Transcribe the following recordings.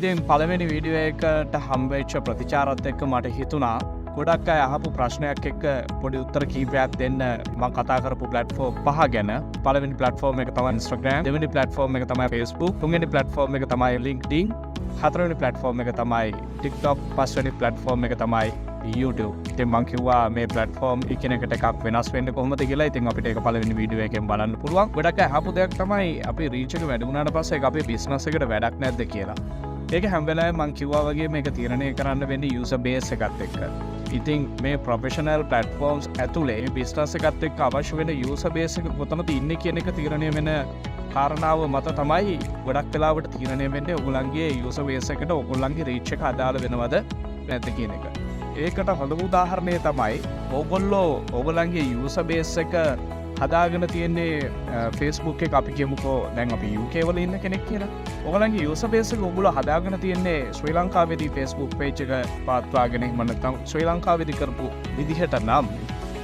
ඉතින් පළවෙනි වීඩියෝ එකට හම්බෙච්ච ප්‍රතිචාරත් එක්ක මට හිතුණා ගොඩක් අය අහපු ප්‍රශ්නයක් එක්ක පොඩි උත්තර කීපයක් දෙන්න මම කතා කරපු ප්ලැට්ෆෝම් 5 ගැන. පළවෙනි ප්ලැට්ෆෝම් එක තමයි Instagram, දෙවෙනි ප්ලැට්ෆෝම් එක තමයි Facebook, තුන්වෙනි ප්ලැට්ෆෝම් එක තමයි LinkedIn, හතරවෙනි ප්ලැට්ෆෝම් එක තමයි TikTok, පස්වෙනි ප්ලැට්ෆෝම් එක තමයි YouTube. ඉතින් මම කිව්වා මේ ප්ලැට්ෆෝම් එකිනෙකට එකක් වෙනස් වෙන්නේ කොහොමද කියලා. ඉතින් අපිට ඒක පළවෙනි වීඩියෝ එකෙන් බලන්න පුළුවන්. ගොඩක් අය අහපු දෙයක් තමයි අපි රීච් එක වැඩි වුණාට පස්සේ ඒක අපේ බිස්නස් එකට වැඩක් නැද්ද කියලා. ඒක හැම වෙලාවෙම මම කිව්වා වගේ මේක තීරණය කරන්න වෙන්නේ යූසර් බේස් එකත් එක්ක. ඉතින් මේ ප්‍රොෆෙෂනල් ප්ලැට්ෆෝම්ස් ඇතුලේ බිස්නස් එකත් එක්ක අවශ්‍ය වෙන යූසර් බේස් එක කොතනද ඉන්නේ කියන එක තීරණය වෙන කාරණාව මත තමයි ගොඩක් වෙලාවට තීරණය වෙන්නේ ඔයගොල්ලන්ගේ යූසර් බේස් එකට ඔයගොල්ලන්ගේ රීච් එක අදාළ වෙනවද නැද්ද කියන එක. ඒකට හොඳම උදාහරණය තමයි ඔයගොල්ලෝ ඔයගොල්ලන්ගේ යූසර් බේස් එක හදාගෙන තියෙන්නේ Facebook එක අපි කියමුකෝ දැන් අපි UK වල ඉන්න කෙනෙක් කියලා. ඔයගොල්ලන්ගේ යූසර් බේස් එක ඔයගොල්ලෝ හදාගෙන තියෙන්නේ ශ්‍රී ලංකාවේදී Facebook page එක පවත්වාගෙන එහෙම නැත්නම් ශ්‍රී ලංකාවේදී කරපු විදිහට නම්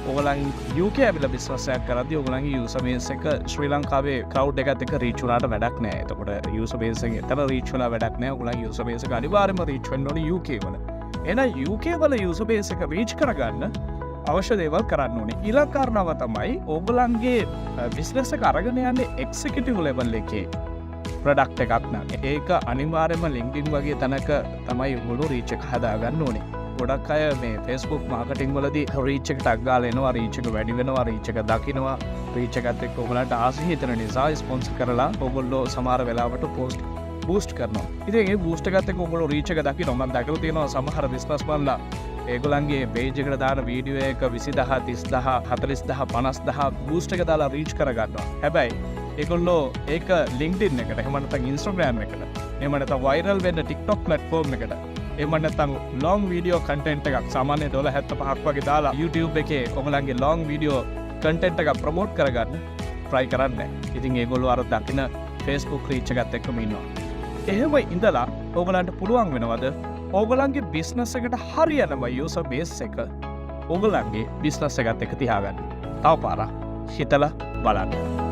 ඔයගොල්ලන් UK ඇවිල්ලා බිස්නස් එකක් කරද්දී ඔයගොල්ලන්ගේ යූසර් බේස් එක ශ්‍රී ලංකාවේ ක්‍රවුඩ් එකත් එක්ක රීච් වුණාට වැඩක් නැහැ. එතකොට යූසර් බේස් එකේ තර රීච් වෙලා වැඩක් නැහැ. ඔයගොල්ලන්ගේ යූසර් බේස් එක අනිවාර්යයෙන්ම රීච් වෙන්න ඕනේ UK වල. එහෙනම් UK වල යූසර් බේස් එක රීච් කරගන්න අවශ්‍ය දේවල් කරන්න ඕනේ. ඊළඟ කාරණාව තමයි ඕගොල්ලන්ගේ බිස්නස් එක අරගෙන යන්නේ එක්සිකියුටිව් ලෙවල් එකේ ප්‍රොඩක්ට් එකක් නම් ඒක අනිවාර්යයෙන්ම LinkedIn වගේ තැනක තමයි ඔයගොල්ලෝ රීච් එක හදාගන්න ඕනේ. ගොඩක් අය මේ Facebook මාකටිං වලදී රීච් එකට අග්ගාලා එනවා, රීච් එක වැඩි වෙනවා, රීච් එක දකින්නවා, රීච් එකත් එක්ක ඔයගොල්ලන්ට ආසි හිතන නිසා ස්පොන්සර් කරලා ඔයගොල්ලෝ සමහර වෙලාවට පෝස්ට් බූස්ට් කරනවා. ඉතින් ඒ බූස්ට් එකත් එක්ක ඔයගොල්ලෝ රීච් එක දකින්න මම දැකලා තියෙනවා සමහර බිස්නස් මන්ලා ඒගොල්ලන්ගේ පේජ් එකට දාන වීඩියෝ එක 20000 30000 40000 50000 බූස්ට් එක දාලා රීච් කරගන්නවා. හැබැයි ඒගොල්ලෝ ඒක LinkedIn එකට එහෙම නැත්නම් Instagram එකට එහෙම නැත්නම් වයිරල් වෙන්න TikTok platform එකට එහෙම නැත්නම් long video content එකක් සාමාන්‍ය $75ක් වගේ දාලා YouTube එකේ ඔයගොල්ලන්ගේ long video content එකක් promote කරගන්න try කරන්නේ. ඉතින් ඒගොල්ලෝ අර දකින්න Facebook reach එකත් එක්කම ඉන්නවා. එහෙම ඉඳලා ඔයගොල්ලන්ට පුළුවන් වෙනවද ඕගොල්ලන්ගේ බිස්නස් එකට හරියනම යූසර් බේස් එක ඕගොල්ලන්ගේ බිස්නස් එකත් එක්ක තියාගන්න. තව පාරක් හිතලා බලන්න.